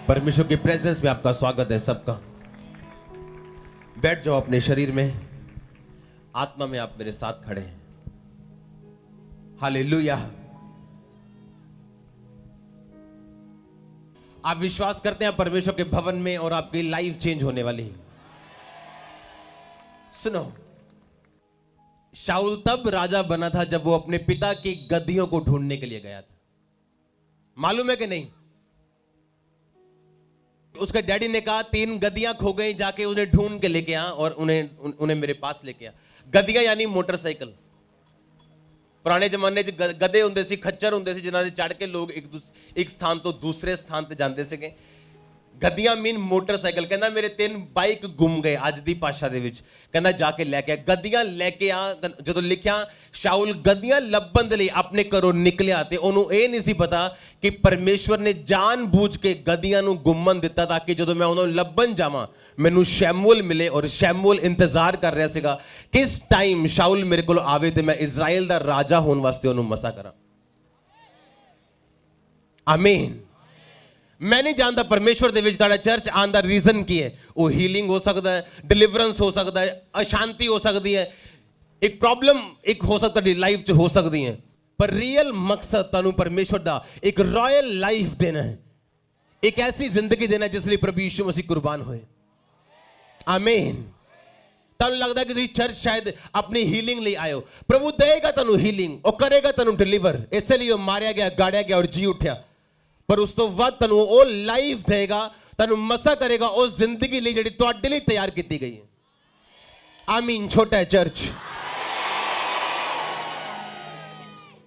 परमेश्वर की प्रेजेंस में आपका स्वागत है सबका। बैठ जाओ अपने शरीर में, आत्मा में आप मेरे साथ खड़े हैं। हालेलुया। आप विश्वास करते हैं परमेश्वर के भवन में और आपकी लाइफ चेंज होने वाली है। सुनो, शाऊल तब राजा बना था जब वो अपने पिता की गद्दियों को ढूंढने के लिए गया था। मालूम है कि नहीं? उसके डैडी ने कहा 3 गद्दियां खो गई, जाके उन्हें ढूंढ के लेके आ और उन्हें मेरे पास लेके आ। गद्दियां यानी मोटरसाइकिल। पुराने जमाने च गधे ਹੁੰਦੇ ਸੀ, खच्चर ਹੁੰਦੇ ਸੀ ਜਿਨ੍ਹਾਂ ਦੇ ਚੜ ਕੇ ਲੋਕ ਇੱਕ ਸਥਾਨ ਤੋਂ ਦੂਸਰੇ ਸਥਾਨ ਤੇ ਜਾਂਦੇ ਸੀਗੇ। गद्दियां मीन मोटरसाइकिल। कहना मेरे 3 बाइक गुम गए, ਅੱਜ ਦੀ ਭਾਸ਼ਾ ਦੇ ਵਿੱਚ ਕਹਿੰਦਾ ਜਾ ਕੇ ਲੈ ਕੇ ਆ गद्दियां ਲੈ ਕੇ ਆ। ਜਦੋਂ ਲਿਖਿਆ शाऊल गद्दियां ਲੱਭਣ ਦੇ ਲਈ ਆਪਣੇ ਘਰੋਂ ਨਿਕਲਿਆ ਤੇ ਉਹਨੂੰ ਇਹ ਨਹੀਂ ਸੀ ਪਤਾ ਕਿ ਪਰਮੇਸ਼ਵਰ ਨੇ ਜਾਣਬੁੱਝ ਕੇ गद्दियां ਨੂੰ ਗੁੰਮਣ ਦਿੱਤਾ ਤਾਂ ਕਿ ਜਦੋਂ ਮੈਂ ਉਹਨੂੰ ਲੱਭਣ ਜਾਵਾਂ ਮੈਨੂੰ ਸ਼ੈਮੂਅਲ ਮਿਲੇ। ਔਰ ਸ਼ੈਮੂਅਲ ਇੰਤਜ਼ਾਰ ਕਰ ਰਿਹਾ ਸੀਗਾ ਕਿਸ ਟਾਈਮ शाऊल ਮੇਰੇ ਕੋਲ ਆਵੇ ਤੇ ਮੈਂ ਇਜ਼ਰਾਈਲ ਦਾ ਰਾਜਾ ਹੋਣ ਵਾਸਤੇ ਉਹਨੂੰ ਮਸਾ ਕਰਾਂ। ਆਮੀਨ। मैं नहीं जानता परमेश्वर दे विच तुहाडा चर्च आने का रीजन की है। वो हीलिंग हो सकता है, डिलीवरेंस हो सकता है, अशांति हो सकती है, एक प्रॉब्लम एक हो सकता है लाइफ च हो सकती है, पर रियल मकसद तुहानू परमेश्वर दा एक रॉयल लाइफ देना है, एक ऐसी जिंदगी देना जिस लिए प्रभु यीशु मसीह कुर्बान होए। आमीन। तुहानू लगता है कि तुसीं चर्च शायद अपनी हीलिंग लिए आए हो। प्रभु देगा तुहानू हीलिंग, वो करेगा तुहानू डिलीवर। इसलिए वो मारिया गया, गाड़िया गया और जी उठा। पर उस तो बाद तनु वो लाइफ देगा, तनु मसा करेगा उस जिंदगी लिए जिहड़ी तुहाडे लिए तैयार की गई है। आमीन। छोटा है चर्च।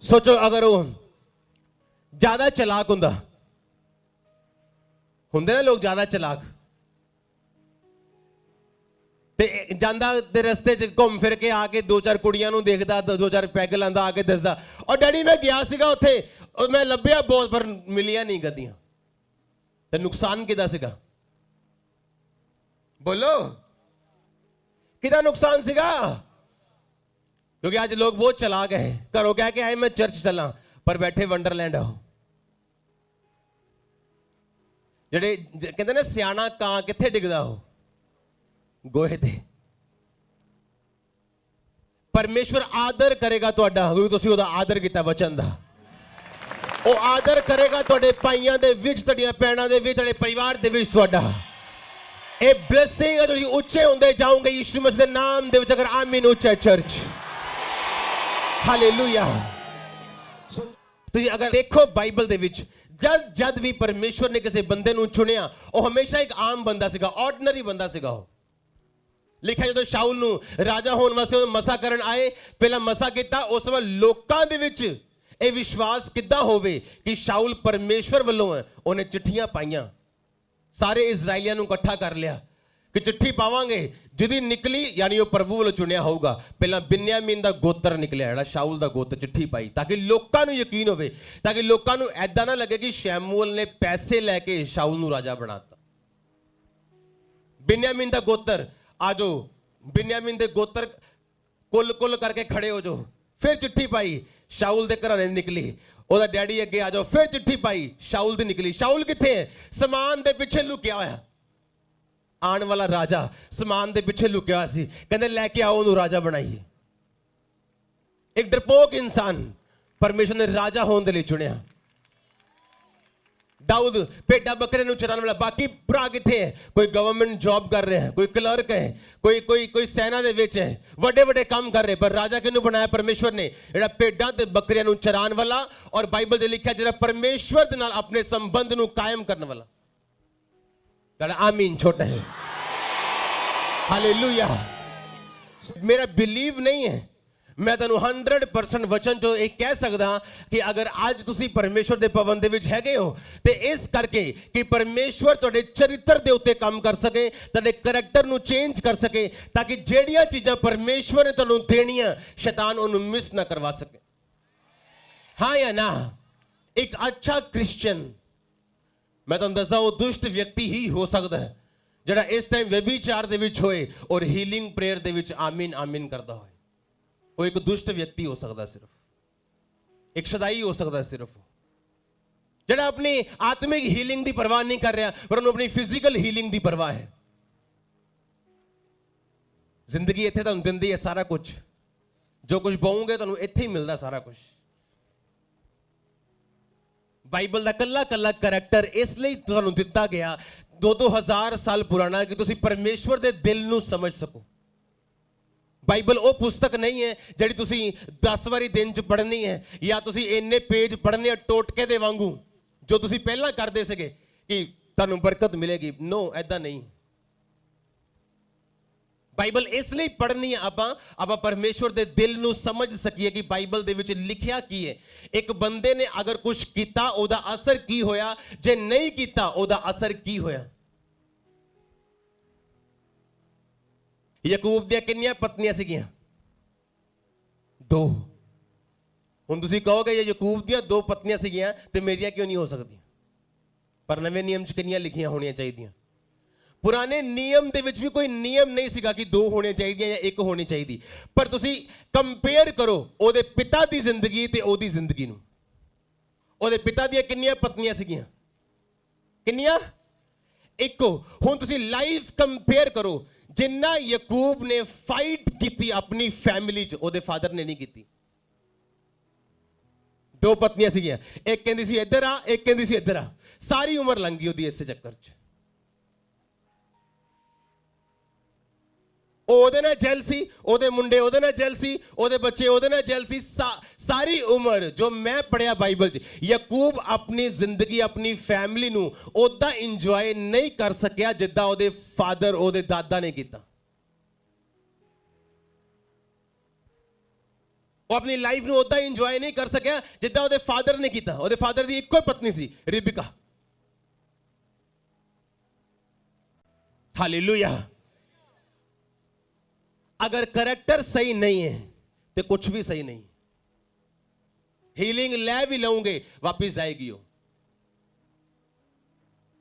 सोचो अगर वो ज्यादा चलाक हुंदा, हुंदे ना लोग ज्यादा चलाक, ते जांदा ते रस्ते च घूम फिर के आके 2-4 कुड़ियां नूं देखदा, 2-4 पैग लांदा, आके दसदा और डैडी मैं गया सीगा उत्थे और मैं लभ्या बहुत पर मिलिया नहीं गद्दियां। ते नुकसान किदा सीगा? बोलो किदा नुकसान सीगा? क्योंकि आज लोग बहुत चलाक है। घरों कह के आए मैं चर्च चला पर बैठे वंडरलैंड आओ। जेड़े कहते ना सियाना कां कित्थे डिगदा हो? गोहे ते। परमेश्वर आदर करेगा तुहाडा क्योंकि तुसीं ओहदा आदर कीता वचन दा। वो आदर करेगा तुहाडे भाइयां दे विच, तुहाडीआं भैणां दे विच, तुहाडे परिवार दे विच। तुहाडा ए ब्लेसिंग है, तुसीं उच्चे हुंदे जाओगे यीशु मसीह दे नाम दे विच। अगर आमीन उच्चा चर्च। हालेलुया। तुसीं अगर देखो बाइबल दे विच जद जद भी परमेश्वर ने किसी बंदे नूं चुनिया वो हमेशा एक आम बंदा सीगा, ऑर्डिनरी बंदा सीगा। वो लिखा जो शाऊल नूं राजा होने वास्ते मसा करन आए, पहला मसा किया, उस समय लोकां दे विच ਇਹ विश्वास किद्दां होवे कि शाऊल परमेश्वर वालों है। उन्हें चिट्ठियां पाइयां, सारे इजराइलियां नूं इकट्ठा कर लिया कि चिट्ठी पावांगे जिहदी निकली यानी वो प्रभु वालों चुनिया होगा। पहला बिन्यामीन दा गोत्र निकलिया, जिहड़ा शाऊल दा गोत्र, चिट्ठी पाई ताकि लोकां नूं यकीन होवे, ताकि लोकां नूं ऐदां ना लगे कि शैमूअल ने पैसे लैके शाऊल नूं राजा बनाता। बिन्यामीन दा गोत्र आ जाओ, बिन्यामीन दे गोत्र कुल कुल करके खड़े हो जाओ। फिर चिट्ठी पाई, शाऊल दे घराने निकली, ओदा डैडी अगे आ जाओ। फिर चिट्ठी पाई, शाऊल दी निकली। शाऊल किथे है? समान दे पिछे लुकिया होया। आने वाला राजा समान दे पिछे लुकिया होया सी, कहंदे लेके आओ ओनू राजा बनाइए। एक डरपोक इंसान परमेश्वर ने राजा होने दे लई चुनिया। दाऊद भेड़ा बकरे नूं चराने वाला। बाकी भरा किथे है? कोई गवर्नमेंट जॉब कर रहे हैं, कोई क्लर्क है, कोई कोई कोई सेना दे विच है, बड़े बड़े काम कर रहे। पर राजा किहनूं बनाया? परमेश्वर ने, जिहड़ा भेड़ां ते बकरियां नूं चराने वाला। और बाइबल दे लिखिया जिहड़ा परमेश्वर दे नाल अपने संबंध नूं कायम करने वाला। जिहड़ा आमीन छोटा है। हालेलुया। मेरा बिलीव नहीं है, मैं तुहानू 100% वचन चो एक कह सकदा कि अगर आज तुसी परमेश्वर दे भवन दे विच हैगे हो ते इस करके कि परमेश्वर तुहाडे चरित्र दे उत्ते काम कर सके, तुहाडे करैक्टर नू चेंज कर सके, ताकि जेड़ियां चीज़ां परमेश्वर ने तुहानू देनियां शैतान उन्हें मिस ना करवा सके। हाँ या ना? एक अच्छा क्रिश्चियन, मैं तुहानू दसदा, वो दुष्ट व्यक्ति ही हो सकता है जिहड़ा इस टाइम व्यभिचार दे विच होए और हीलिंग प्रेयर दे विच आमीन आमीन करदा होए। वो एक दुष्ट व्यक्ति हो सकता है, सिर्फ एक सदाई हो सकता है सिर्फ। ਜਿਹੜਾ ਆਪਣੀ ਆਤਮਿਕ ਹੀਲਿੰਗ ਦੀ ਪਰਵਾਹ ਨਹੀਂ ਕਰ ਰਿਹਾ, ਪਰ ਉਹਨੂੰ ਆਪਣੀ ਫਿਜ਼ੀਕਲ ਹੀਲਿੰਗ ਦੀ ਪਰਵਾਹ ਹੈ। ਜ਼ਿੰਦਗੀ ਇੱਥੇ ਤੁਹਾਨੂੰ ਦਿੰਦੀ ਹੈ ਸਾਰਾ ਕੁਝ, ਜੋ ਕੁਝ ਪਾਉਂਗੇ ਤੁਹਾਨੂੰ ਇੱਥੇ ਹੀ ਮਿਲਦਾ ਸਾਰਾ ਕੁਝ। ਬਾਈਬਲ ਦਾ ਕੱਲਾ ਕੱਲਾ ਕਰੈਕਟਰ ਇਸ ਲਈ ਤੁਹਾਨੂੰ ਦਿੱਤਾ ਗਿਆ 2000 ਸਾਲ ਪੁਰਾਣਾ ਕਿ ਤੁਸੀਂ ਪਰਮੇਸ਼ਵਰ ਦੇ ਦਿਲ ਨੂੰ ਸਮਝ ਸਕੋ। ਬਾਈਬਲ ਉਹ ਪੁਸਤਕ ਨਹੀਂ ਹੈ ਜਿਹੜੀ ਤੁਸੀਂ 10 ਵਾਰੀ ਦਿਨ 'ਚ ਪੜ੍ਹਨੀ ਹੈ, ਜਾਂ ਤੁਸੀਂ ਇੰਨੇ ਪੇਜ ਪੜ੍ਹਨੇ ਆ ਟੋਟਕੇ ਦੇ ਵਾਂਗੂ ਜੋ ਤੁਸੀਂ ਪਹਿਲਾਂ ਕਰਦੇ ਸੀਗੇ ਕਿ ਤੁਹਾਨੂੰ ਬਰਕਤ ਮਿਲੇਗੀ। ਨੋ, ਐਦਾਂ ਨਹੀਂ। ਬਾਈਬਲ ਇਸ ਲਈ ਪੜ੍ਹਨੀ ਹੈ ਆਪਾਂ ਪਰਮੇਸ਼ਵਰ ਦੇ ਦਿਲ ਨੂੰ ਸਮਝ ਸਕੀਏ ਕਿ ਬਾਈਬਲ ਦੇ ਵਿੱਚ ਲਿਖਿਆ ਕੀ ਹੈ। ਇੱਕ ਬੰਦੇ ਨੇ ਅਗਰ ਕੁਝ ਕੀਤਾ ਉਹਦਾ ਅਸਰ ਕੀ ਹੋਇਆ, ਜੇ ਨਹੀਂ ਕੀਤਾ ਉਹਦਾ ਅਸਰ ਕੀ ਹੋਇਆ। ਯਾਕੂਬ ਦੀਆਂ ਕਿੰਨੀਆਂ ਪਤਨੀਆਂ ਸੀਗੀਆਂ? 2। ਹੁਣ ਤੁਸੀਂ ਕਹੋਗੇ ਜੇ ਯਾਕੂਬ ਦੀਆਂ 2 ਪਤਨੀਆਂ ਸੀਗੀਆਂ ਤੇ ਮੇਰੀਆਂ ਕਿਉਂ ਨਹੀਂ ਹੋ ਸਕਦੀਆਂ? ਪਰ ਨਵੇਂ ਨਿਯਮ 'ਚ ਕਿੰਨੀਆਂ ਲਿਖੀਆਂ ਹੋਣੀਆਂ ਚਾਹੀਦੀਆਂ? ਪੁਰਾਣੇ ਨਿਯਮ ਦੇ ਵਿੱਚ ਵੀ ਕੋਈ ਨਿਯਮ ਨਹੀਂ ਸੀਗਾ ਕਿ 2 ਹੋਣੀਆਂ ਚਾਹੀਦੀਆਂ ਜਾਂ 1 ਹੋਣੀ ਚਾਹੀਦੀ। ਪਰ ਤੁਸੀਂ ਕੰਪੇਅਰ ਕਰੋ ਉਹਦੇ ਪਿਤਾ ਦੀ ਜ਼ਿੰਦਗੀ ਤੇ ਉਹਦੀ ਜ਼ਿੰਦਗੀ ਨੂੰ। ਉਹਦੇ ਪਿਤਾ ਦੀਆਂ ਕਿੰਨੀਆਂ ਪਤਨੀਆਂ ਸੀਗੀਆਂ? ਕਿੰਨੀਆਂ? 1। ਹੁਣ ਤੁਸੀਂ ਲਾਈਫ ਕੰਪੇਅਰ ਕਰੋ। ਜਿੰਨਾ ਯਾਕੂਬ ਨੇ ਫਾਈਟ ਕੀਤੀ ਆਪਣੀ ਫੈਮਿਲੀ 'ਚ, ਉਹਦੇ ਫਾਦਰ ਨੇ ਨਹੀਂ ਕੀਤੀ। 2 ਪਤਨੀਆਂ ਸੀਗੀਆਂ, ਇੱਕ ਕਹਿੰਦੀ ਸੀ ਇੱਧਰ ਆ, ਇੱਕ ਕਹਿੰਦੀ ਸੀ ਇੱਧਰ ਆ। ਸਾਰੀ ਉਮਰ ਲੰਘ ਗਈ ਉਹਦੀ ਇਸੇ ਚੱਕਰ 'ਚ। ਉਹ ਉਹਦੇ ਨਾਲ ਜੈਲ ਸੀ, ਉਹਦੇ ਮੁੰਡੇ ਉਹਦੇ ਨਾਲ ਜੈਲ ਸੀ, ਉਹਦੇ ਬੱਚੇ ਉਹਦੇ ਨਾਲ ਜੈਲ ਸੀ। ਸਾਰੀ ਉਮਰ ਜੋ ਮੈਂ ਪੜ੍ਹਿਆ ਬਾਈਬਲ 'ਚ, ਯਾਕੂਬ ਆਪਣੀ ਜ਼ਿੰਦਗੀ ਆਪਣੀ ਫੈਮਿਲੀ ਨੂੰ ਉਦਾਂ ਇੰਜੋਏ ਨਹੀਂ ਕਰ ਸਕਿਆ ਜਿੱਦਾਂ ਉਹਦੇ ਫਾਦਰ ਉਹਦੇ ਦਾਦਾ ਨੇ ਕੀਤਾ। ਉਹ ਆਪਣੀ ਲਾਈਫ ਨੂੰ ਉਦਾਂ ਇੰਜੋਏ ਨਹੀਂ ਕਰ ਸਕਿਆ ਜਿੱਦਾਂ ਉਹਦੇ ਫਾਦਰ ਨੇ ਕੀਤਾ। ਉਹਦੇ ਫਾਦਰ ਦੀ ਇੱਕੋ ਹੀ ਪਤਨੀ ਸੀ, ਰਿਬਿਕਾ। ਹਾਲੇਲੂਇਆ। अगर करैक्टर सही नहीं है तो कुछ भी सही नहीं। हीलिंग ले भी लूंगे, वापिस जाएगी वो।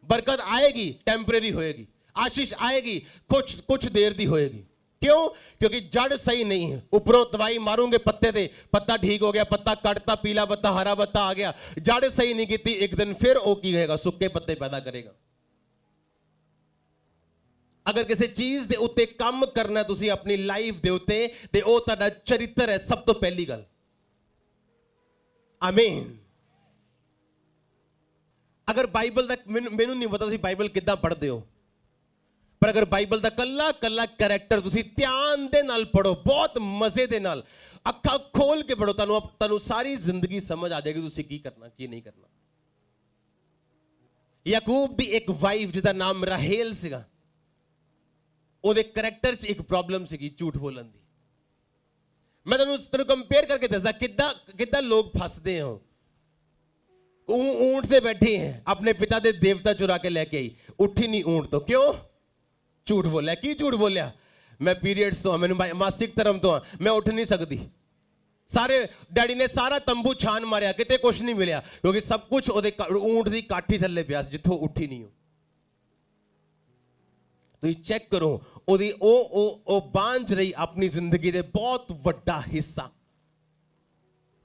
बरकत आएगी, टेम्परेरी होएगी। आशीष आएगी, कुछ देर दी होएगी। क्यों? क्योंकि जड़ सही नहीं है। ऊपरों दवाई मारूंगे पत्ते ते, पत्ता ठीक हो गया, पत्ता कटता, पीला पत्ता हरा पत्ता आ गया। जड़ सही नहीं की, एक दिन फिर वो की करेगा, सूखे पत्ते पैदा करेगा। अगर किसी चीज के उत्ते काम करना तुसी अपनी लाइफ दे उत्ते ते ओ तुहाडा चरित्र है सब तो पहली गल। आमीन। अगर बाइबल दा मैनू नहीं पता तुसी बाइबल किद्दां पढ़दे हो, पर अगर बाइबल दा कल्ला कल्ला कैरेक्टर तुसी ध्यान दे नाल पढ़ो, बहुत मजे दे नाल अखा खोल के पढ़ो, तुहानू सारी जिंदगी समझ आ जाएगी तुसी की करना की नहीं करना। याकूब दी एक वाइफ जिहदा नाम राहेल सीगा, ਉਹਦੇ ਕਰੈਕਟਰ 'ਚ ਇੱਕ ਪ੍ਰੋਬਲਮ ਸੀਗੀ ਝੂਠ ਬੋਲਣ ਦੀ। ਮੈਂ ਤੁਹਾਨੂੰ ਕੰਪੇਅਰ ਕਰਕੇ ਦੱਸਦਾ ਕਿੱਦਾਂ ਲੋਕ ਫਸਦੇ ਹੋ। ਊਂਟ ਤੇ ਬੈਠੀ ਹੈ, ਆਪਣੇ ਪਿਤਾ ਦੇ ਦੇਵਤਾ ਚੁਰਾ ਕੇ ਲੈ ਕੇ ਆਈ, ਉੱਠੀ ਨਹੀਂ ਊਂਟ ਤੋਂ। ਕਿਉਂ? ਝੂਠ ਬੋਲਿਆ। ਕੀ ਝੂਠ ਬੋਲਿਆ? ਮੈਂ ਪੀਰੀਅਡਸ ਤੋਂ, ਮੈਨੂੰ ਮਾਸਿਕ ਧਰਮ ਤੋਂ, ਮੈਂ ਉੱਠ ਨਹੀਂ ਸਕਦੀ। ਸਾਰੇ ਡੈਡੀ ਨੇ ਸਾਰਾ ਤੰਬੂ ਛਾਨ ਮਾਰਿਆ, ਕਿਤੇ ਕੁਝ ਨਹੀਂ ਮਿਲਿਆ, ਕਿਉਂਕਿ ਸਭ ਕੁਝ ਉਹਦੇ ਊਂਟ ਦੀ ਕਾਠੀ ਥੱਲੇ ਪਿਆ ਸੀ ਜਿੱਥੋਂ ਉੱਠੀ ਨਹੀਂ। ਤੁਸੀਂ ਚੈੱਕ ਕਰੋ, ਉਹਦੀ ਉਹ ਬਾਂਝ ਰਹੀ ਆਪਣੀ ਜ਼ਿੰਦਗੀ ਦੇ ਬਹੁਤ ਵੱਡਾ ਹਿੱਸਾ।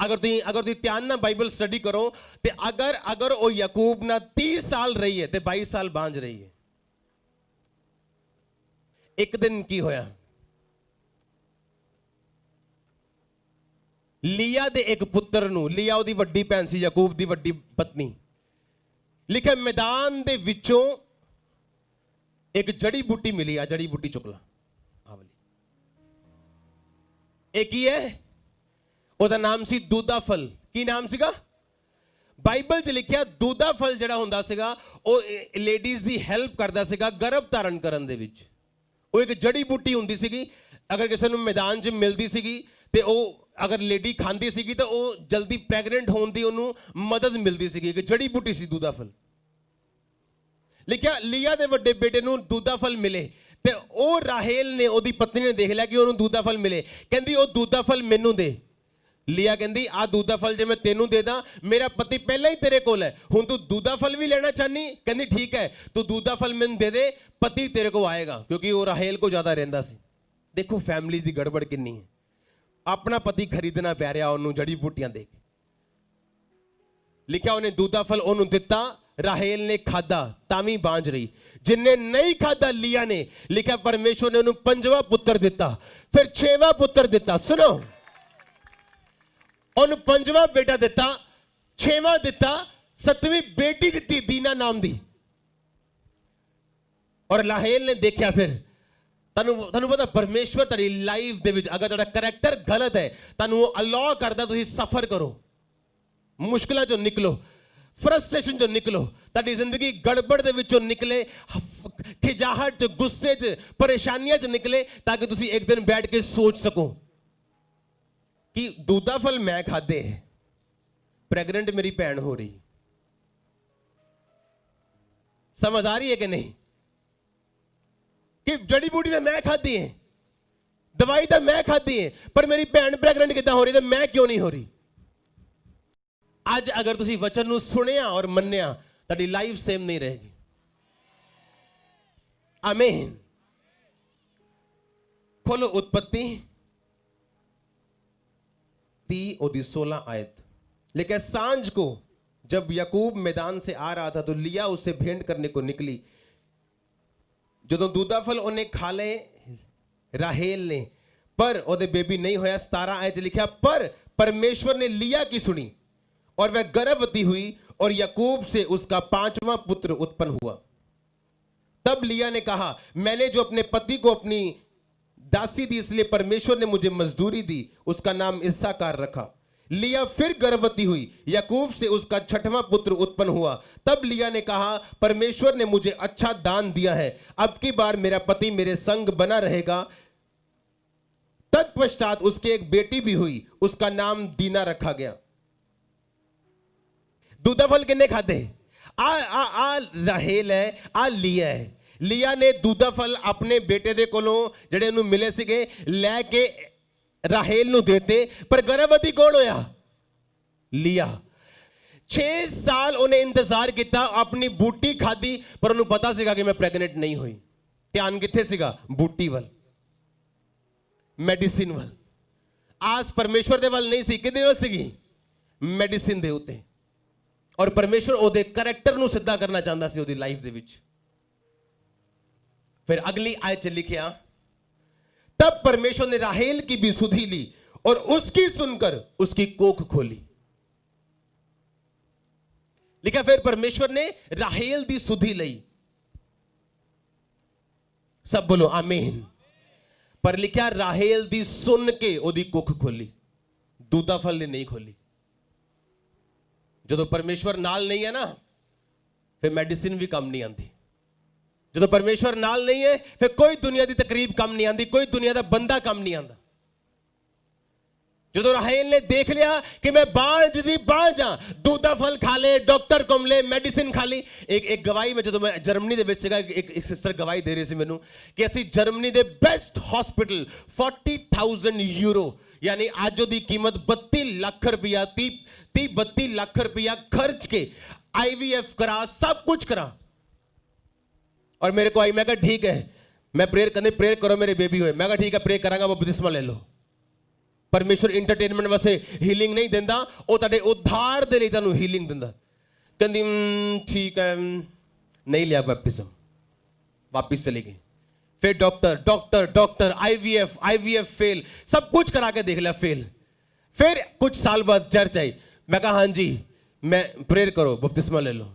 ਅਗਰ ਤੁਸੀਂ ਧਿਆਨ ਨਾਲ ਬਾਈਬਲ ਸਟੱਡੀ ਕਰੋ ਤੇ ਅਗਰ ਉਹ ਯਾਕੂਬ ਨਾਲ 30 ਸਾਲ ਰਹੀ ਹੈ ਤੇ 22 ਸਾਲ ਬਾਂਝ ਰਹੀ ਹੈ। ਇੱਕ ਦਿਨ ਕੀ ਹੋਇਆ? ਲੀਆ ਦੇ ਇੱਕ ਪੁੱਤਰ ਨੂੰ, ਲੀਆ ਉਹਦੀ ਵੱਡੀ ਭੈਣ ਸੀ, ਯਾਕੂਬ ਦੀ ਵੱਡੀ ਪਤਨੀ, ਲਿਖਿਆ ਮੈਦਾਨ ਦੇ ਵਿੱਚੋਂ एक जड़ी बूटी मिली। आ जड़ी बूटी चुक ला, आ वाली। एक ही है, ਉਹਦਾ ਨਾਮ ਸੀ ਦੂਦਾ ਫਲ। ਕੀ ਨਾਮ ਸੀਗਾ? ਬਾਈਬਲ 'ਚ ਲਿਖਿਆ ਦੂਦਾ ਫਲ ਜਿਹੜਾ ਹੁੰਦਾ ਸੀਗਾ ਉਹ ਲੇਡੀਜ਼ ਦੀ ਹੈਲਪ ਕਰਦਾ ਸੀਗਾ ਗਰਭ ਧਾਰਨ ਕਰਨ ਦੇ ਵਿੱਚ। ਉਹ ਇੱਕ ਜੜੀ ਬੂਟੀ ਹੁੰਦੀ ਸੀਗੀ, ਅਗਰ ਕਿਸੇ ਨੂੰ ਮੈਦਾਨ 'ਚ ਮਿਲਦੀ ਸੀਗੀ ਤੇ ਉਹ ਅਗਰ ਲੇਡੀ ਖਾਂਦੀ ਸੀਗੀ ਤਾਂ ਉਹ ਜਲਦੀ ਪ੍ਰੈਗਨੈਂਟ ਹੋਣ ਦੀ ਉਹਨੂੰ ਮਦਦ ਮਿਲਦੀ ਸੀਗੀ। ਇੱਕ ਜੜੀ ਬੂਟੀ ਸੀ ਦੂਦਾ ਫਲ। ਲਿਖਿਆ ਲੀਆ ਦੇ ਵੱਡੇ ਬੇਟੇ ਨੂੰ ਦੂਦਾ ਫਲ ਮਿਲੇ ਤੇ ਉਹ ਰਾਹੇਲ ਨੇ, ਉਹਦੀ ਪਤਨੀ ਨੇ ਦੇਖ ਲਿਆ ਕਿ ਉਹਨੂੰ ਦੂਦਾ ਫਲ ਮਿਲੇ। ਕਹਿੰਦੀ ਉਹ ਦੂਦਾ ਫਲ ਮੈਨੂੰ ਦੇ। ਲੀਆ ਕਹਿੰਦੀ ਆ ਦੂਦਾ ਫਲ ਜੇ ਮੈਂ ਤੈਨੂੰ ਦੇ ਦਾਂ, ਮੇਰਾ ਪਤੀ ਪਹਿਲਾਂ ਹੀ ਤੇਰੇ ਕੋਲ ਹੈ, ਹੁਣ ਤੂੰ ਦੂਦਾ ਫਲ ਵੀ ਲੈਣਾ ਚਾਹਨੀ? ਕਹਿੰਦੀ ਠੀਕ ਹੈ, ਤੂੰ ਦੂਦਾ ਫਲ ਮੈਨੂੰ ਦੇ ਦੇ, ਪਤੀ ਤੇਰੇ ਕੋਲ ਆਏਗਾ, ਕਿਉਂਕਿ ਉਹ ਰਾਹੇਲ ਕੋਲ ਜ਼ਿਆਦਾ ਰਹਿੰਦਾ ਸੀ। ਦੇਖੋ ਫੈਮਿਲੀ ਦੀ ਗੜਬੜ ਕਿੰਨੀ ਹੈ। ਆਪਣਾ ਪਤੀ ਖਰੀਦਣਾ ਪੈ ਰਿਹਾ ਉਹਨੂੰ ਜੜੀ ਬੂਟੀਆਂ ਦੇ ਕੇ। लिखा उन्हें दूधा फल ओनू दिता, राहेल ने खादा तावी बांझ रही। जिन्ने नहीं खादा लिया ने, लिखा परमेश्वर ने उन्हें 5वां पुत्र दिता, फिर 6वां पुत्र दिता। सुनो, उन्हें 5वां बेटा दिता, 6वां दिता, 7वीं बेटी दिती दीना नाम दी। और राहेल ने देखा, फिर ਤੁਹਾਨੂੰ ਪਤਾ परमेश्वर तेरी लाइफ ਦੇ ਵਿੱਚ अगर ਤੁਹਾਡਾ करैक्टर गलत है ਤੁਹਾਨੂੰ ਉਹ ਅਲਾਉ ਕਰਦਾ ਤੁਸੀਂ ਸਫਰ ਕਰੋ, ਮੁਸ਼ਕਲਾਂ ਚੋਂ ਨਿਕਲੋ, फ्रस्ट्रेशन चो निकलो, ताड़ी जिंदगी गड़बड़ दे विचों निकले, खिजाहट च, गुस्से च, परेशानियां च निकले, ताकि तुसी एक दिन बैठ के सोच सको कि दूधा फल मैं खादे, प्रेग्नेंट मेरी भैन हो रही। समझ आ रही है कि नहीं? कि जड़ी बूटी तो मैं खादी है, दवाई तो मैं खादी है, पर मेरी भैन प्रेग्नेंट कितना हो रही, तो मैं क्यों नहीं हो रही? आज अगर तुसी वचन नू सुनिया और मन्निया, ताड़ी लाइफ सेम नहीं रहेगी। आमीन। खोलो उत्पत्ति 3:16 आयत। लेकिन सांझ को जब याकूब मैदान से आ रहा था तो लिया उससे भेंट करने को निकली। जो दूधा फल उन्हें खा ले राहेल ने, पर ओदे बेबी नहीं होया। 17 आयत लिखा, पर परमेश्वर ने लिया की सुनी और वह गर्भवती हुई और याकूब से उसका 5वां पुत्र उत्पन्न हुआ। तब लिया ने कहा, मैंने जो अपने पति को अपनी दासी दी, इसलिए परमेश्वर ने मुझे मजदूरी दी। उसका नाम इस्साकार रखा। लिया फिर गर्भवती हुई, याकूब से उसका 6वां पुत्र उत्पन्न हुआ। तब लिया ने कहा, परमेश्वर ने मुझे अच्छा दान दिया है, अब की बार मेरा पति मेरे संग बना रहेगा। तत्पश्चात उसके एक बेटी भी हुई, उसका नाम दीना रखा गया। दूधा फल किन्ने खाते? आ राहेल है, आ लिया है। लिया ने दूधा फल अपने बेटे दे कोलों जेड़े उन्हें मिले सिगे लैके राहेल नू देते, पर गर्भवती कौन होया? लिया। 6 साल उन्हें इंतजार किया, अपनी बूटी खादी, पर उन्हें पता सीगा कि मैं प्रेग्नेंट नहीं हुई। ध्यान किथे सीगा? बूटी वल, मेडिसिन वल। आस परमेश्वर दे वल नहीं सी, किदे वल सीगी? मेडिसिन दे उत्ते। और परमेश्वर ओदे करैक्टर नू सिद्धा करना चाहता सी ओदी लाइफ दे विच। फिर अगली आयत लिखिया, तब परमेश्वर ने राहेल की भी सुधि ली और उसकी सुनकर उसकी कोख खोली। लिखा फिर परमेश्वर ने राहेल दी सुधि लई। सब बोलो आमीन। पर लिखा राहेल दी सुन के ओदी कोख खोली, दूधा फल ने नहीं खोली। जो परमेश्वर नाल नहीं है ना, फिर मेडिसिन भी कम नहीं आती। जो परमेश्वर नाल नहीं है, फिर कोई दुनिया की तकरीब कम नहीं आती, कोई दुनिया का बंदा कम नहीं आता। जो राहेल ने देख लिया कि मैं बांझ दी बांझ हाँ, दूधा फल खा ले, डॉक्टर कम ले, मेडिसिन खा ली। एक गवाही में जो मैं जर्मनी दे विच सीगा, एक सिस्टर गवाही दे रही सी मैनू कि असी जर्मनी दे बेस्ट हॉस्पिटल 40,000 यूरो, यानी आज दी कीमत 32 लाख रुपया, 32 लाख रुपया खर्च के IVF करा, सब कुछ करा। और मेरे को आई, मैं कहा ठीक है, मैं प्रेयर करने, प्रेयर करो मेरे बेबी होए। मैं कहा ठीक है, प्रेयर करांगा, वो बपतिस्मा ले लो। परमेश्वर इंटरटेनमेंट वास्ते हीलिंग नहीं देंदा, वो तुहाडे उद्धार दे लई तुहानू हीलिंग दिंदा। कहंदी ठीक है, नहीं लिया बैप्टिज्म, वापिस चली गई। फिर डॉक्टर IVF फेल, सब कुछ करा के देख लिया, फेल। फिर कुछ साल बाद चर्च आई, मैं कहा हाँ जी, मैं प्रेयर करो, बपतिस्मा ले लो।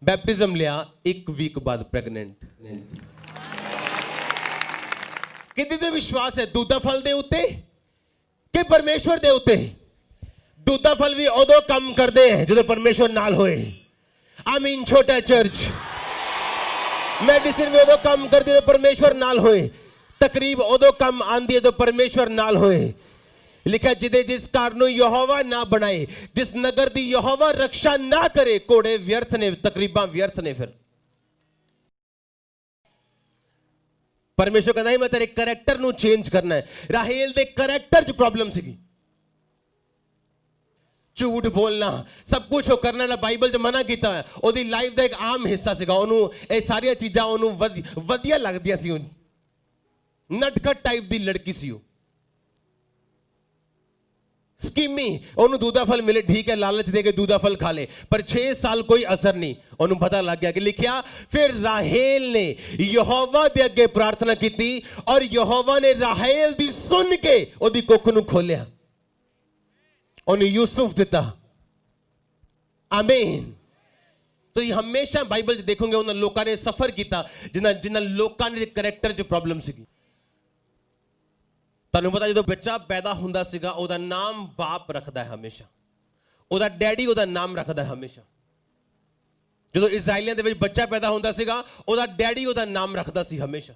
बैप्टिज्म लिया, 1 वीक बाद प्रेग्नेंट। कितने तो विश्वास है दूधा फल दे उत्ते कि परमेश्वर दे उत्ते? दूधा फल भी उदों कम करते हैं जो परमेश्वर नाल होए। आमीन। छोटा चर्च मेडिसिन भी उदों कम करती है तो परमेश्वर नाल होए। तकरीब उदों कम आंदी है तो परमेश्वर नाल होए। लिखा जिदे जिस कारण यहोवा ना बनाए, जिस नगर दी यहोवा रक्षा ना करे, कोड़े व्यर्थ ने, तकरीबा व्यर्थ ने। फिर परमेश्वर कहता है मैं तेरे करैक्टर नू चेंज करना है। राहेल दे करैक्टर च प्रॉब्लम सी, झूठ बोलना, सब कुछ वो करना ना बाइबल च मना किया है। ओदी लाइफ का एक आम हिस्सा सीगा। ओनू ये सारिया चीज़ां ओनू वधिया लगदियां सी। नटखट टाइप दी लड़की सी। ਸਕੀਮੀ, ਉਹਨੂੰ ਦੂਜਾ ਫਲ ਮਿਲੇ ਠੀਕ ਹੈ, ਲਾਲਚ ਦੇ ਕੇ ਦੂਜਾ ਫਲ ਖਾ ਲੇ, ਪਰ 6 ਸਾਲ ਕੋਈ ਅਸਰ ਨਹੀਂ। ਉਹਨੂੰ ਪਤਾ ਲੱਗ ਗਿਆ ਕਿ ਲਿਖਿਆ ਫਿਰ ਰਾਹੇਲ ਨੇ ਯਹੋਵਾ ਦੇ ਅੱਗੇ ਪ੍ਰਾਰਥਨਾ ਕੀਤੀ ਔਰ ਯਹੋਵਾ ਨੇ ਰਾਹੇਲ ਦੀ ਸੁਣ ਕੇ ਉਹਦੀ ਕੁੱਖ ਨੂੰ ਖੋਲਿਆ, ਉਹਨੂੰ ਯੂਸੁਫ ਦਿੱਤਾ। ਆਮੀਨ। ਤੁਸੀਂ ਹਮੇਸ਼ਾ ਬਾਈਬਲ 'ਚ ਦੇਖੋਗੇ ਉਹਨਾਂ ਲੋਕਾਂ ਨੇ ਸਫਰ ਕੀਤਾ ਜਿਨ੍ਹਾਂ ਲੋਕਾਂ ਦੇ ਕਰੈਕਟਰ 'ਚ ਪ੍ਰੋਬਲਮ ਸੀਗੀ। ਤੁਹਾਨੂੰ ਪਤਾ ਜਦੋਂ ਬੱਚਾ ਪੈਦਾ ਹੁੰਦਾ ਸੀਗਾ ਉਹਦਾ ਨਾਮ ਬਾਪ ਰੱਖਦਾ ਹੈ ਹਮੇਸ਼ਾ, ਉਹਦਾ ਡੈਡੀ ਉਹਦਾ ਨਾਮ ਰੱਖਦਾ ਹੈ ਹਮੇਸ਼ਾ। ਜਦੋਂ ਇਜ਼ਰਾਈਲੀਆਂ ਦੇ ਵਿੱਚ ਬੱਚਾ ਪੈਦਾ ਹੁੰਦਾ ਸੀਗਾ ਉਹਦਾ ਡੈਡੀ ਉਹਦਾ ਨਾਮ ਰੱਖਦਾ ਸੀ ਹਮੇਸ਼ਾ।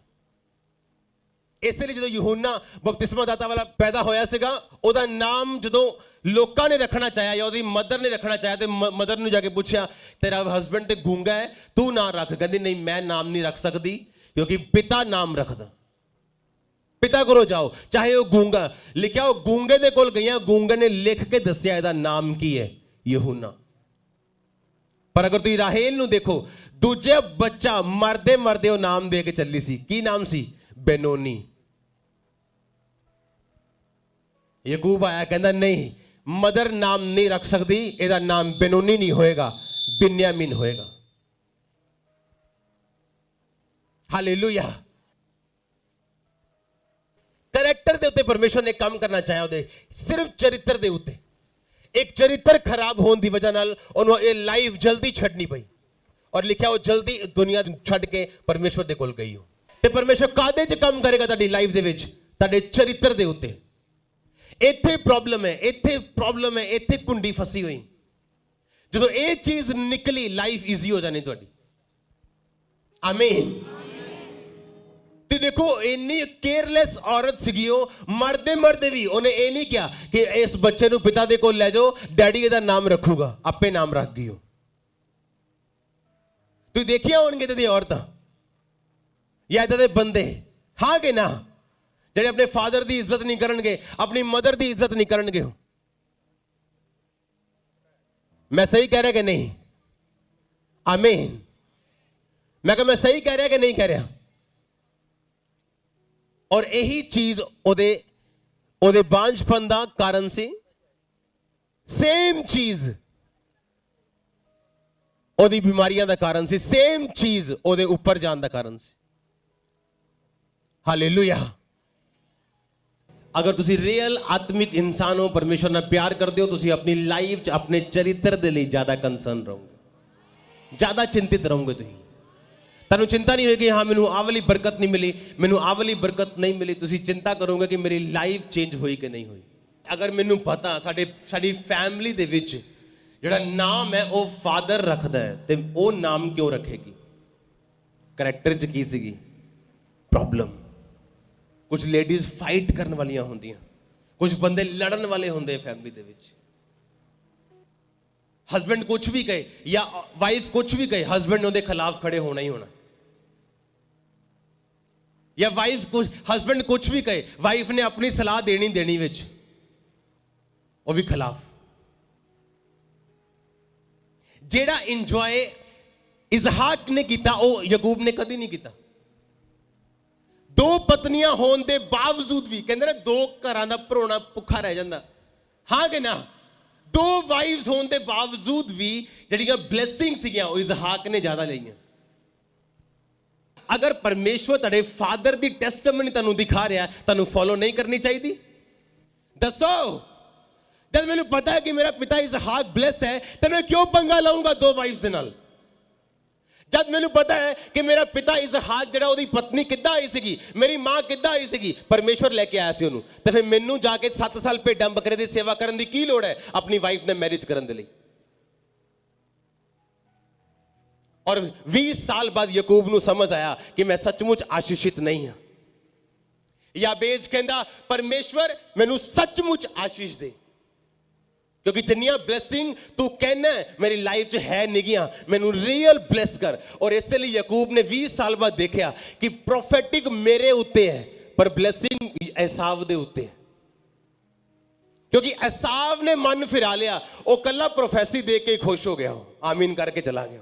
ਇਸੇ ਲਈ ਜਦੋਂ ਯਹੂਨਾ ਬਪਤਿਸਮਾ ਦਾਤਾ ਵਾਲਾ ਪੈਦਾ ਹੋਇਆ ਸੀਗਾ ਉਹਦਾ ਨਾਮ ਜਦੋਂ ਲੋਕਾਂ ਨੇ ਰੱਖਣਾ ਚਾਹਿਆ ਜਾਂ ਉਹਦੀ ਮਦਰ ਨੇ ਰੱਖਣਾ ਚਾਹਿਆ ਤੇ ਮਦਰ ਨੂੰ ਜਾ ਕੇ ਪੁੱਛਿਆ ਤੇਰਾ ਹਸਬੈਂਡ ਤੇ ਗੂੰਗਾ ਹੈ, ਤੂੰ ਨਾ ਰੱਖ। ਕਹਿੰਦੀ ਨਹੀਂ, ਮੈਂ ਨਾਮ ਨਹੀਂ ਰੱਖ ਸਕਦੀ ਕਿਉਂਕਿ ਪਿਤਾ ਨਾਮ ਰੱਖਦਾ। ਪਿਤਾ ਕੋਲ ਜਾਓ, ਚਾਹੇ ਉਹ ਗੂੰਗਾ। ਲਿਖਿਆ ਉਹ ਗੂੰਗੇ ਦੇ ਕੋਲ ਗਈਆਂ, ਗੂੰਗੇ ਨੇ ਲਿਖ ਕੇ ਦੱਸਿਆ ਇਹਦਾ ਨਾਮ ਕੀ ਹੈ, ਯਹੂਨਾ। ਪਰ ਅਗਰ ਤੁਸੀਂ ਰਾਹੇਲ ਨੂੰ ਦੇਖੋ, ਦੂਜੇ ਬੱਚਾ ਮਰਦੇ ਮਰਦੇ ਉਹ ਨਾਮ ਦੇ ਕੇ ਚੱਲੀ ਸੀ। ਕੀ ਨਾਮ ਸੀ? ਬੈਨੋਨੀ। ਯਾਕੂਬ ਆਇਆ ਕਹਿੰਦਾ ਨਹੀਂ, ਮਦਰ ਨਾਮ ਨਹੀਂ ਰੱਖ ਸਕਦੀ, ਇਹਦਾ ਨਾਮ ਬੈਨੋਨੀ ਨਹੀਂ ਹੋਏਗਾ, ਬਿਨਯਾਮੀਨ ਹੋਏਗਾ। ਹਾਲੇਲੂਇਆ। ਕਰੈਕਟਰ ਦੇ ਉੱਤੇ ਪਰਮੇਸ਼ਰ ਨੇ ਕੰਮ ਕਰਨਾ ਚਾਹਿਆ, ਉਹਦੇ ਸਿਰਫ ਚਰਿੱਤਰ ਦੇ ਉੱਤੇ। ਇੱਕ ਚਰਿੱਤਰ ਖਰਾਬ ਹੋਣ ਦੀ ਵਜ੍ਹਾ ਨਾਲ ਉਹਨੂੰ ਇਹ ਲਾਈਫ ਜਲਦੀ ਛੱਡਣੀ ਪਈ ਔਰ ਲਿਖਿਆ ਉਹ ਜਲਦੀ ਦੁਨੀਆ ਛੱਡ ਕੇ ਪਰਮੇਸ਼ਰ ਦੇ ਕੋਲ ਗਈ। ਤੇ ਪਰਮੇਸ਼ਰ ਕਾਹਦੇ 'ਚ ਕੰਮ ਕਰੇਗਾ ਤੁਹਾਡੀ ਲਾਈਫ ਦੇ ਵਿੱਚ? ਤੁਹਾਡੇ ਚਰਿੱਤਰ ਦੇ ਉੱਤੇ। ਇੱਥੇ ਪ੍ਰੋਬਲਮ ਹੈ, ਇੱਥੇ ਪ੍ਰੋਬਲਮ ਹੈ, ਇੱਥੇ ਕੁੰਡੀ ਫਸੀ ਹੋਈ। ਜਦੋਂ ਇਹ ਚੀਜ਼ ਨਿਕਲੀ ਲਾਈਫ ਈਜ਼ੀ ਹੋ ਜਾਣੀ ਤੁਹਾਡੀ। ਆਮੀਨ। ਤੇ ਦੇਖੋ ਇੰਨੀ ਕੇਅਰਲੈਸ ਔਰਤ ਸੀਗੀ ਉਹ, ਮਰਦੇ ਮਰਦੇ ਵੀ ਉਹਨੇ ਇਹ ਨਹੀਂ ਕਿਹਾ ਕਿ ਇਸ ਬੱਚੇ ਨੂੰ ਪਿਤਾ ਦੇ ਕੋਲ ਲੈ ਜਾਓ, ਡੈਡੀ ਇਹਦਾ ਨਾਮ ਰੱਖੂਗਾ, ਆਪੇ ਨਾਮ ਰੱਖ ਗਈ ਉਹ। ਤੁਸੀਂ ਦੇਖਿਆ ਹੋਣਗੇ ਤੇ ਔਰਤਾਂ ਜਾਂ ਇਦਾਂ ਦੇ ਬੰਦੇ, ਹਾਂ ਕਿ ਨਾ, ਜਿਹੜੇ ਆਪਣੇ ਫਾਦਰ ਦੀ ਇੱਜ਼ਤ ਨਹੀਂ ਕਰਨਗੇ, ਆਪਣੀ ਮਦਰ ਦੀ ਇੱਜ਼ਤ ਨਹੀਂ ਕਰਨਗੇ। ਮੈਂ ਸਹੀ ਕਹਿ ਰਿਹਾ ਕਿ ਨਹੀਂ? ਆਮੀਨ। ਮੈਂ ਕਿਹਾ ਮੈਂ ਸਹੀ ਕਹਿ ਰਿਹਾ ਕਿ ਨਹੀਂ ਕਹਿ ਰਿਹਾ? ਔਰ ਇਹੀ ਚੀਜ਼ ਉਹਦੇ ਬਾਂਝਪਨ ਦਾ ਕਾਰਨ ਸੀ। ਸੇਮ ਚੀਜ਼ ਉਹਦੀ ਬਿਮਾਰੀਆਂ ਦਾ ਕਾਰਨ ਸੀ। ਸੇਮ ਚੀਜ਼ ਉਹਦੇ ਉੱਪਰ ਜਾਣ ਦਾ ਕਾਰਨ ਸੀ। ਹਾਲੇਲੂਇਆ। ਅਗਰ ਤੁਸੀਂ ਰੀਅਲ ਆਤਮਿਕ ਇਨਸਾਨ ਹੋ, ਪਰਮੇਸ਼ਰ ਨਾਲ ਪਿਆਰ ਕਰਦੇ ਹੋ, ਤੁਸੀਂ ਆਪਣੀ ਲਾਈਫ 'ਚ ਆਪਣੇ ਚਰਿੱਤਰ ਦੇ ਲਈ ਜ਼ਿਆਦਾ ਕੰਸਰਨ ਰਹੋਗੇ, ਜ਼ਿਆਦਾ ਚਿੰਤਿਤ ਰਹੋਗੇ। ਤੁਹਾਨੂੰ ਚਿੰਤਾ ਨਹੀਂ ਹੋਏਗੀ ਹਾਂ ਮੈਨੂੰ ਆਹ ਵਾਲੀ ਬਰਕਤ ਨਹੀਂ ਮਿਲੀ, ਮੈਨੂੰ ਆਹ ਵਾਲੀ ਬਰਕਤ ਨਹੀਂ ਮਿਲੀ। ਤੁਸੀਂ ਚਿੰਤਾ ਕਰੋਗੇ ਕਿ ਮੇਰੀ ਲਾਈਫ ਚੇਂਜ ਹੋਈ ਕਿ ਨਹੀਂ ਹੋਈ। ਅਗਰ ਮੈਨੂੰ ਪਤਾ ਸਾਡੀ ਫੈਮਿਲੀ ਦੇ ਵਿੱਚ ਜਿਹੜਾ ਨਾਮ ਹੈ ਉਹ ਫਾਦਰ ਰੱਖਦਾ ਹੈ ਤੇ ਉਹ ਨਾਮ ਕਿਉਂ ਰੱਖੇਗੀ? ਕਰੈਕਟਰ 'ਚ ਕੀ ਸੀਗੀ ਪ੍ਰੋਬਲਮ? ਕੁਝ ਲੇਡੀਜ਼ ਫਾਈਟ ਕਰਨ ਵਾਲੀਆਂ ਹੁੰਦੀਆਂ, ਕੁਝ ਬੰਦੇ ਲੜਨ ਵਾਲੇ ਹੁੰਦੇ ਫੈਮਿਲੀ ਦੇ ਵਿੱਚ। ਹਸਬੈਂਡ ਕੁਝ ਵੀ ਕਹੇ ਜਾਂ ਵਾਈਫ ਕੁਝ ਵੀ ਕਹੇ, ਹਸਬੈਂਡ ਨੇ ਉਹਦੇ ਖਿਲਾਫ ਖੜੇ ਹੋਣਾ ਹੀ ਹੋਣਾ। ਜਾਂ ਹਸਬੈਂਡ ਕੁਝ ਵੀ ਕਹੇ, ਵਾਈਫ ਨੇ ਆਪਣੀ ਸਲਾਹ ਦੇਣੀ ਵਿੱਚ, ਉਹ ਵੀ ਖਿਲਾਫ। ਜਿਹੜਾ ਇੰਜੋਏ ਇਜ਼ਹਾਕ ਨੇ ਕੀਤਾ ਉਹ ਯਾਕੂਬ ਨੇ ਕਦੀ ਨਹੀਂ ਕੀਤਾ। 2 ਪਤਨੀਆਂ ਹੋਣ ਦੇ ਬਾਵਜੂਦ ਵੀ, ਕਹਿੰਦੇ ਨਾ 2 ਘਰਾਂ ਦਾ ਭਰੋਣਾ ਭੁੱਖਾ ਰਹਿ ਜਾਂਦਾ, ਹਾਂ ਕਿ ਨਾ? 2 ਵਾਈਫਸ ਹੋਣ ਦੇ ਬਾਵਜੂਦ ਵੀ ਜਿਹੜੀਆਂ ਬਲੇਸਿੰਗ ਸੀਗੀਆਂ ਉਹ ਇਜ਼ਹਾਕ ਨੇ ਜ਼ਿਆਦਾ ਲਈਆਂ। ਅਗਰ ਪਰਮੇਸ਼ਵਰ ਤੁਹਾਡੇ ਫਾਦਰ ਦੀ ਟੈਸਟਮਨੀ ਤੁਹਾਨੂੰ ਦਿਖਾ ਰਿਹਾ, ਤੁਹਾਨੂੰ ਫੋਲੋ ਨਹੀਂ ਕਰਨੀ ਚਾਹੀਦੀ? ਦੱਸੋ। ਜਦ ਮੈਨੂੰ ਪਤਾ ਹੈ ਕਿ ਮੇਰਾ ਪਿਤਾ ਇਜ਼ਹਾਕ ਬਲੈਸ ਹੈ ਤਾਂ ਮੈਂ ਕਿਉਂ ਪੰਗਾ ਲਾਉਂਗਾ 2 ਵਾਈਫਸ ਦੇ ਨਾਲ? ਜਦ ਮੈਨੂੰ ਪਤਾ ਹੈ ਕਿ ਮੇਰਾ ਪਿਤਾ ਇਜ਼ਹਾਕ ਜਿਹੜਾ ਉਹਦੀ ਪਤਨੀ ਕਿੱਦਾਂ ਆਈ ਸੀਗੀ, ਮੇਰੀ ਮਾਂ ਕਿੱਦਾਂ ਆਈ ਸੀਗੀ, ਪਰਮੇਸ਼ਵਰ ਲੈ ਕੇ ਆਇਆ ਸੀ ਉਹਨੂੰ, ਤੇ ਫਿਰ ਮੈਨੂੰ ਜਾ ਕੇ 7 ਸਾਲ ਭੇਡਾਂ ਬੱਕਰੇ ਦੀ ਸੇਵਾ ਕਰਨ ਦੀ ਕੀ ਲੋੜ ਹੈ ਆਪਣੀ ਵਾਈਫ ਨਾਲ ਮੈਰਿਜ ਕਰਨ ਦੇ ਲਈ? ਔਰ 20 ਸਾਲ ਬਾਅਦ ਯਾਕੂਬ ਨੂੰ ਸਮਝ ਆਇਆ ਕਿ ਮੈਂ ਸੱਚਮੁੱਚ ਆਸ਼ੀਸ਼ਿਤ ਨਹੀਂ ਹਾਂ। ਯਾਬੇਜ ਕਹਿੰਦਾ ਪਰਮੇਸ਼ਵਰ ਮੈਨੂੰ ਸੱਚਮੁੱਚ ਆਸ਼ੀਸ਼ ਦੇ, ਕਿਉਂਕਿ ਜਿੰਨੀਆਂ ਬਲੇਸਿੰਗ ਤੂੰ ਕਹਿਣਾ ਮੇਰੀ ਲਾਈਫ 'ਚ ਹੈ ਨਿਗੀਆਂ, ਮੈਨੂੰ ਰੀਅਲ ਬਲੈਸ ਕਰ। ਔਰ ਇਸੇ ਲਈ ਯਾਕੂਬ ਨੇ 20 ਸਾਲ ਬਾਅਦ ਦੇਖਿਆ ਕਿ ਪ੍ਰੋਫੈਟਿਕ ਮੇਰੇ ਉੱਤੇ ਹੈ ਪਰ ਬਲੇਸਿੰਗ ਐਸਾਵ ਦੇ ਉੱਤੇ ਹੈ। ਕਿਉਂਕਿ ਐਸਾਵ ਨੇ ਮਨ ਫਿਰਾ ਲਿਆ, ਉਹ ਕੱਲਾ ਪ੍ਰੋਫੈਸੀ ਦੇਖ ਕੇ ਖੁਸ਼ ਹੋ ਗਿਆ, ਆਮੀਨ ਕਰਕੇ ਚਲਾ ਗਿਆ।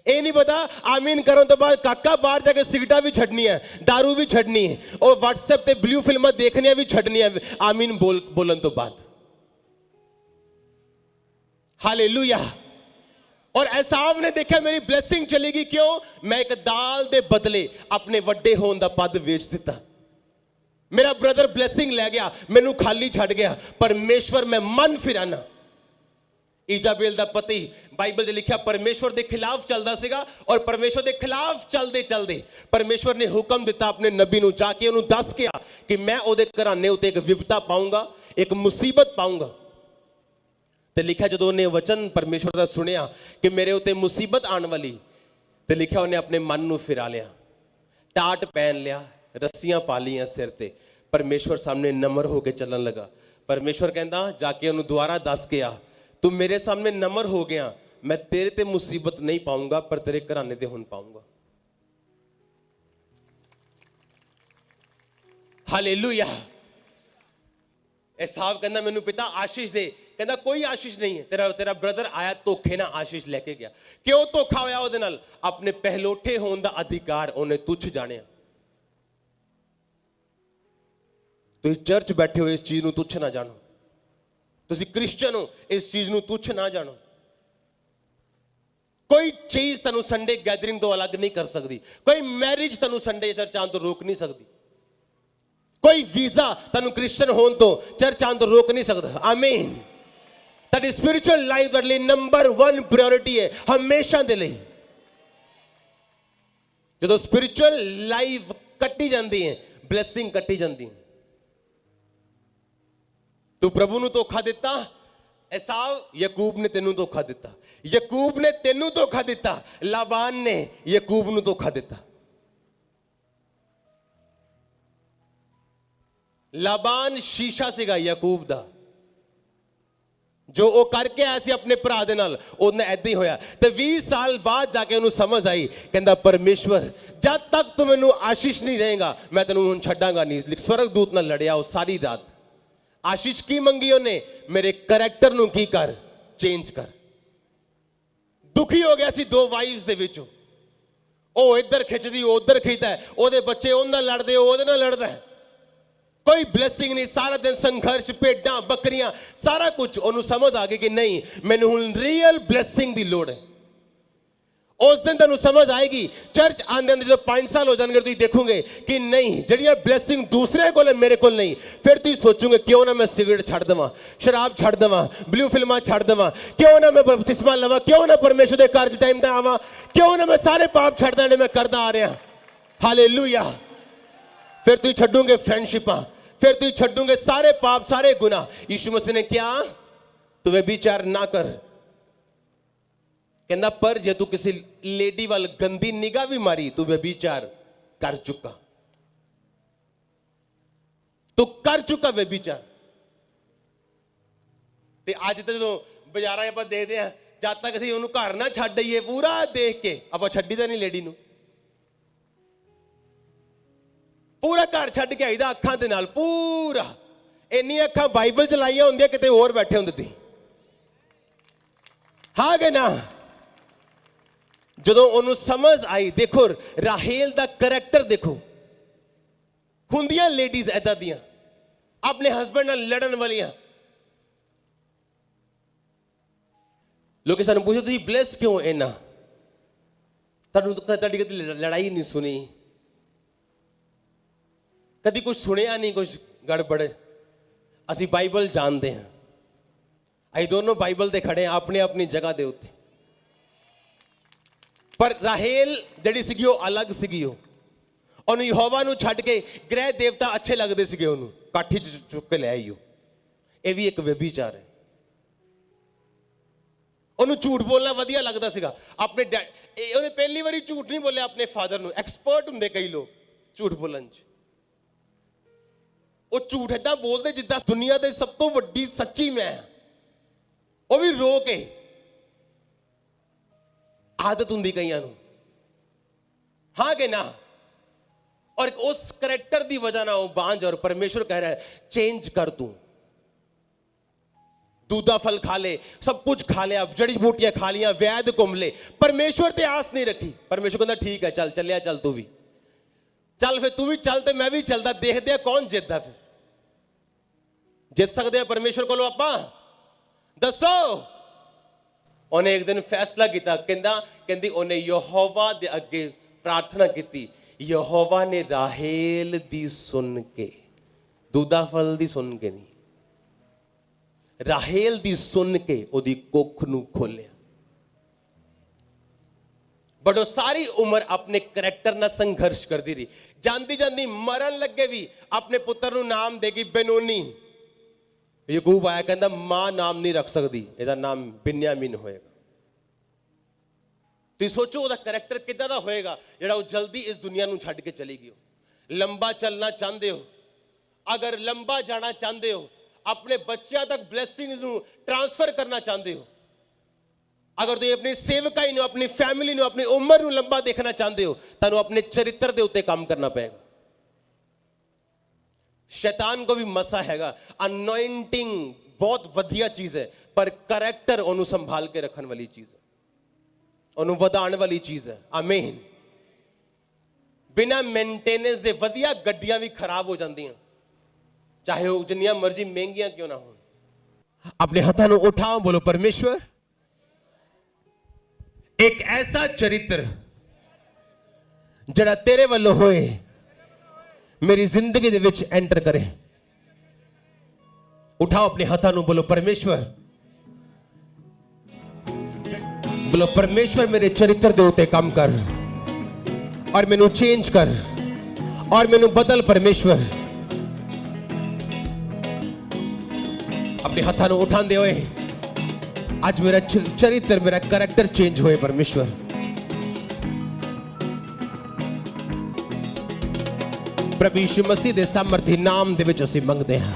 ਇਹ ਨਹੀਂ ਪਤਾ ਆਮੀਨ ਕਰਨ ਤੋਂ ਬਾਅਦ ਕਾਕਾ ਬਾਹਰ ਜਾ ਕੇ ਸਿਗਰਟਾਂ ਵੀ ਛੱਡਣੀ ਹੈ, दारू ਵੀ ਛੱਡਣੀ ਹੈ, ਉਹ WhatsApp ਤੇ ਬਲੂ ਫਿਲਮਾਂ ਦੇਖਣੀਆਂ ਵੀ ਛੱਡਣੀਆਂ ਆਮੀਨ ਬੋਲਣ ਤੋਂ ਬਾਅਦ। हालेलुया। और एसाव ने देखा मेरी ब्लेसिंग चलेगी, क्यों? मैं एक दाल दे बदले अपने वड्डे होने दा पद वेच दिता। मेरा ब्रदर ब्लेसिंग लै गया, मैनू खाली छड़ गया। परमेश्वर मैं मन फिराना। इजाबेल दा पति बाइबल च लिखिया परमेश्वर के खिलाफ चलता सीगा, और परमेश्वर के खिलाफ चलते चलते परमेश्वर ने हुक्म दिता अपने नबी नू, जाके उन्होंने दस गया कि मैं ओदे घराने उत्ते एक विपता पाऊंगा, एक मुसीबत पाऊंगा। तो लिखा जो उन्हें वचन परमेश्वर का सुनिया कि मेरे उत्ते मुसीबत आने वाली, तो लिखा उन्हें अपने मन नू फिरा लिया, टाट पहन लिया, रस्सियां पा लिया सिर ते, परमेश्वर सामने नम्र होकर चलन लगा। परमेश्वर कहता जाके उन्होंने दोबारा दस गया, तू मेरे सामने नम्र हो गया, मैं तेरे ते मुसीबत नहीं पाऊंगा, पर तेरे घराने ते हुन पाऊंगा। हालेलुया। एसाव कहता मैनू पिता आशीष दे, कहता कोई आशीष नहीं है, तेरा ब्रदर आया धोखे ना आशीष लेके गया। क्यों धोखा होया उहदे नाल? अपने पहलोठे होने का अधिकार उन्हें तुच्छ जानिया। तुसीं चर्च बैठे हो इस चीज नूं तुच्छ ना जानो, तुसीं क्रिश्चियन हो इस चीज नूं तुच्छ ना जानो। कोई चीज तुहानूं संडे गैदरिंग तो अलग नहीं कर सकती, कोई मैरिज तुहानूं संडे चर्च आउण तो रोक नहीं सकती, कोई वीजा तुहानूं क्रिश्चियन होने तो चर्च आउण तो रोक नहीं सकता। आमीन। तुहाडी स्पिरिचुअल लाइफ दे लई नंबर 1 प्रायोरिटी है हमेशा दे लई। जदों स्पिरिचुअल लाइफ कट्टी जाती है, ब्लैसिंग कट्टी जाती है। तू प्रभु नूं धोखा दिता, एसाव याकूब ने तेनू धोखा दिता, याकूब ने तेनू धोखा दिता, लाबान ने याकूब नूं धोखा दिता। लाबान शीशा सीगा याकूब दा, जो वो करके आया सी अपने भरा दे नाल, उन्हें ऐदा ही होया। ते 20 साल बाद जाके उन्हें समझ आई, कहंदा परमेश्वर जब तक तू मैनू आशीष नहीं देगा मैं तेनू हुण छड्डांगा नहीं। स्वर्ग दूत नाल लड़िया वो सारी रात। आशीष की मंगी उन्हें? मेरे करैक्टर नूं की कर, चेंज कर। दुखी हो गया सी 2 वाइफ्स दे विचों, ओ इधर खिंचदी ओ उधर खिंचदा है, ओदे बच्चे उहदे नाल लड़दे ओ ओहदे नाल लड़दा है, कोई ब्लेसिंग नहीं, सारा दिन संघर्ष, भेडां बकरियां सारा कुछ। उन्होंने समझ आ गई कि नहीं मैनू हुण रियल ब्लेसिंग की लोड़ है। उस दिन तुहानूं समझ आएगी, चर्च आंदे जो 5 साल हो जाएंगे तुसीं देखोगे कि नहीं जिहड़ियां ब्लेसिंग दूसरे कोल मेरे कोल नहीं। फिर तुसीं सोचोगे क्यों ना मैं सिगरेट छड़ देवां, शराब छड़ देवां, ब्लू फिल्मां छड़ देवां, क्यों ना मैं बपतिस्मा लवां, क्यों ना परमेश्वर दे घर टाइम ते आवां, क्यों ना मैं सारे पाप छड़ देने मैं करदा आ रहा। हालेलुया। फिर तुसीं छड्डोगे फ्रेंडशिपां, फिर तुसीं छड्डोगे सारे पाप सारे गुनाह। यीशु मसीह ने क्या तू व्यभिचार ना कर, कहना पर जे तू किसी लेडी वाल गंदी निगाह भी मारी तू व्यभिचार कर चुका, तू कर चुका व्यभिचार। ते अज तो जो बाजारां आपां देखदे आ, जद तक असीं उहनूं घर ना छड्ड आईए पूरा देख के आपां छड्डी दा नहीं लेडी नूं, पूरा घर छड्ड के आईदा अखां दे नाल पूरा। इन्नी अखां बाइबल च लाइयां हुंदियां किते होर बैठे हुंदे ती। हाँ कि ना? जदों उन्होंने समझ आई, देखो राहेल दा करैक्टर देखो, हुंदियां लेडीज ऐदा दियां अपने हस्बैंड नाल लड़न वालियां। लोग सानूं पूछो तुसीं ब्लेस क्यों इन्ना, तुहाडी कदी लड़ाई नहीं सुनी, कदी कुछ सुनिया नहीं, कुछ गड़बड़। असीं बाइबल जानते हैं, असीं दोनों बाइबल ते खड़े हैं अपनी अपनी जगह दे उत्ते। पर राहेल जिहड़ी सीगी वो अलग सीगी, ਉਹਨੂੰ ਯਹੋਵਾ ਨੂੰ ਛੱਡ ਕੇ ਗ੍ਰਹਿ ਦੇਵਤਾ अच्छे लगते ਸੀਗੇ, ਉਹਨੂੰ ਕਾਠੀ ਚ ਚੁੱਕ ਕੇ ਲੈ ਆਈ। ਇਹ ਵੀ ਇੱਕ ਵਿਭਿਚਾਰ ਹੈ। ਉਹਨੂੰ ਝੂਠ ਬੋਲਣਾ ਵਧੀਆ ਲੱਗਦਾ ਸੀਗਾ ਆਪਣੇ ਉਹਨੇ ਪਹਿਲੀ ਵਾਰੀ ਝੂਠ ਨਹੀਂ ਬੋਲਿਆ ਆਪਣੇ ਫਾਦਰ ਨੂੰ। ਐਕਸਪਰਟ ਹੁੰਦੇ ਕਈ ਲੋਕ ਝੂਠ ਬੋਲਣ ਚ, ਉਹ ਝੂਠ ਏਦਾਂ ਬੋਲਦੇ ਜਿੱਦਾਂ ਦੁਨੀਆ ਦੇ ਸਭ ਤੋਂ ਵੱਡੀ ਸੱਚੀ ਮੈਂ, ਉਹ ਵੀ ਰੋ ਕੇ। आदत होंगी कई हाँ कि ना? और उस करैक्टर की वजह ना वो बांझ, और परमेश्वर कह रहा है चेंज कर तू। दूधा फल खा ले, सब कुछ खा लिया, जड़ी बूटियां खा लिया, वैद घूम ले, परमेश्वर ते आस नहीं रखी। परमेश्वर कहता ठीक है चल, चलिया चल, तू भी चल, फिर तू भी चल ते मैं भी चलता, देखते हैं कौन जितदा। फिर जित सकते हैं परमेश्वर को आपां? दसो ਉਹਨੇ ਇੱਕ ਦਿਨ ਫੈਸਲਾ ਕੀਤਾ, ਕਹਿੰਦੀ ਉਹਨੇ ਯਹੋਵਾ ਦੇ ਅੱਗੇ ਪ੍ਰਾਰਥਨਾ ਕੀਤੀ, ਯਹੋਵਾ ਨੇ ਰਾਹੇਲ ਦੀ ਸੁਣ ਕੇ, ਦੂਦਾ ਫਲ ਦੀ ਸੁਣ ਕੇ ਨਹੀਂ, ਰਾਹੇਲ ਦੀ ਸੁਣ ਕੇ ਉਹਦੀ ਕੁੱਖ ਨੂੰ ਖੋਲਿਆ। ਬਟ ਉਹ ਸਾਰੀ ਉਮਰ ਆਪਣੇ ਕਰੈਕਟਰ ਨਾਲ ਸੰਘਰਸ਼ ਕਰਦੀ ਰਹੀ, ਜਾਂਦੀ ਜਾਂਦੀ ਮਰਨ ਲੱਗੇ ਵੀ ਆਪਣੇ ਪੁੱਤਰ ਨੂੰ ਨਾਮ ਦੇਗੀ ਬੈਨੋਨੀ। ਯਾਕੂਬ ਆਇਆ, ਕਹਿੰਦਾ ਮਾਂ ਨਾਮ ਨਹੀਂ ਰੱਖ ਸਕਦੀ, ਇਹਦਾ ਨਾਮ ਬਿਨਯਾਮੀਨ ਹੋਏਗਾ। ਤੁਸੀਂ ਸੋਚੋ ਉਹਦਾ ਕਰੈਕਟਰ ਕਿੱਦਾਂ ਦਾ ਹੋਏਗਾ ਜਿਹੜਾ ਉਹ ਜਲਦੀ ਇਸ ਦੁਨੀਆ ਨੂੰ ਛੱਡ ਕੇ ਚਲੀ ਗਈ। ਲੰਬਾ ਚੱਲਣਾ ਚਾਹੁੰਦੇ ਹੋ, ਅਗਰ ਲੰਬਾ ਜਾਣਾ ਚਾਹੁੰਦੇ ਹੋ, ਆਪਣੇ ਬੱਚਿਆਂ ਤੱਕ ਬਲੇਸਿੰਗਸ ਨੂੰ ਟ੍ਰਾਂਸਫਰ ਕਰਨਾ ਚਾਹੁੰਦੇ ਹੋ, ਅਗਰ ਤੁਸੀਂ ਆਪਣੀ ਸੇਵਕਾਈ ਨੂੰ, ਆਪਣੀ ਫੈਮਿਲੀ ਨੂੰ, ਆਪਣੀ ਉਮਰ ਨੂੰ ਲੰਬਾ ਦੇਖਣਾ ਚਾਹੁੰਦੇ ਹੋ, ਤੁਹਾਨੂੰ ਆਪਣੇ ਚਰਿੱਤਰ ਦੇ ਉੱਤੇ ਕੰਮ ਕਰਨਾ ਪਏਗਾ। ਸ਼ੈਤਾਨ ਕੋ ਵੀ ਮਸਾ ਹੈਗਾ, ਅਨੋਇੰਟਿੰਗ ਬਹੁਤ ਵਧੀਆ ਚੀਜ਼ ਹੈ, ਪਰ ਕਰੈਕਟਰ ਉਹਨੂੰ ਸੰਭਾਲ ਕੇ ਰੱਖਣ ਵਾਲੀ ਚੀਜ਼ ਹੈ, ਉਹਨੂੰ ਵਧਾਉਣ ਵਾਲੀ ਚੀਜ਼ ਹੈ। ਆਮੀਨ। ਬਿਨਾਂ ਮੇਨਟੇਨੈਂਸ ਦੇ ਵਧੀਆ ਗੱਡੀਆਂ ਵੀ ਖਰਾਬ ਹੋ ਜਾਂਦੀਆਂ, ਚਾਹੇ ਉਹ ਜਿੰਨੀਆਂ ਮਰਜ਼ੀ ਮਹਿੰਗੀਆਂ ਕਿਉਂ ਨਾ ਹੋਣ। ਆਪਣੇ ਹੱਥਾਂ ਨੂੰ ਉਠਾਓ, ਬੋਲੋ ਪਰਮੇਸ਼ਵਰ ਇੱਕ ਐਸਾ ਚਰਿੱਤਰ ਜਿਹੜਾ ਤੇਰੇ ਵੱਲੋਂ ਹੋਏ ਮੇਰੀ ਜ਼ਿੰਦਗੀ ਦੇ ਵਿੱਚ ਐਂਟਰ ਕਰੇ। ਉਠਾਓ ਆਪਣੇ ਹੱਥਾਂ ਨੂੰ, ਬੋਲੋ ਪਰਮੇਸ਼ਵਰ, ਬੋਲੋ ਪਰਮੇਸ਼ਵਰ ਮੇਰੇ ਚਰਿੱਤਰ ਦੇ ਉੱਤੇ ਕੰਮ ਕਰ ਔਰ ਮੈਨੂੰ ਚੇਂਜ ਕਰ ਔਰ ਮੈਨੂੰ ਬਦਲ। ਪਰਮੇਸ਼ਵਰ ਆਪਣੇ ਹੱਥਾਂ ਨੂੰ ਉਠਾਉਂਦੇ ਹੋਏ ਅੱਜ ਮੇਰਾ ਚਰਿੱਤਰ, ਮੇਰਾ ਕਰੈਕਟਰ ਚੇਂਜ ਹੋਏ। ਪਰਮੇਸ਼ਵਰ ਪ੍ਰਭੂ ਯਿਸੂ ਮਸੀਹ ਦੇ ਸਮਰਥੀ ਨਾਮ ਦੇ ਵਿੱਚ ਅਸੀਂ ਮੰਗਦੇ ਹਾਂ।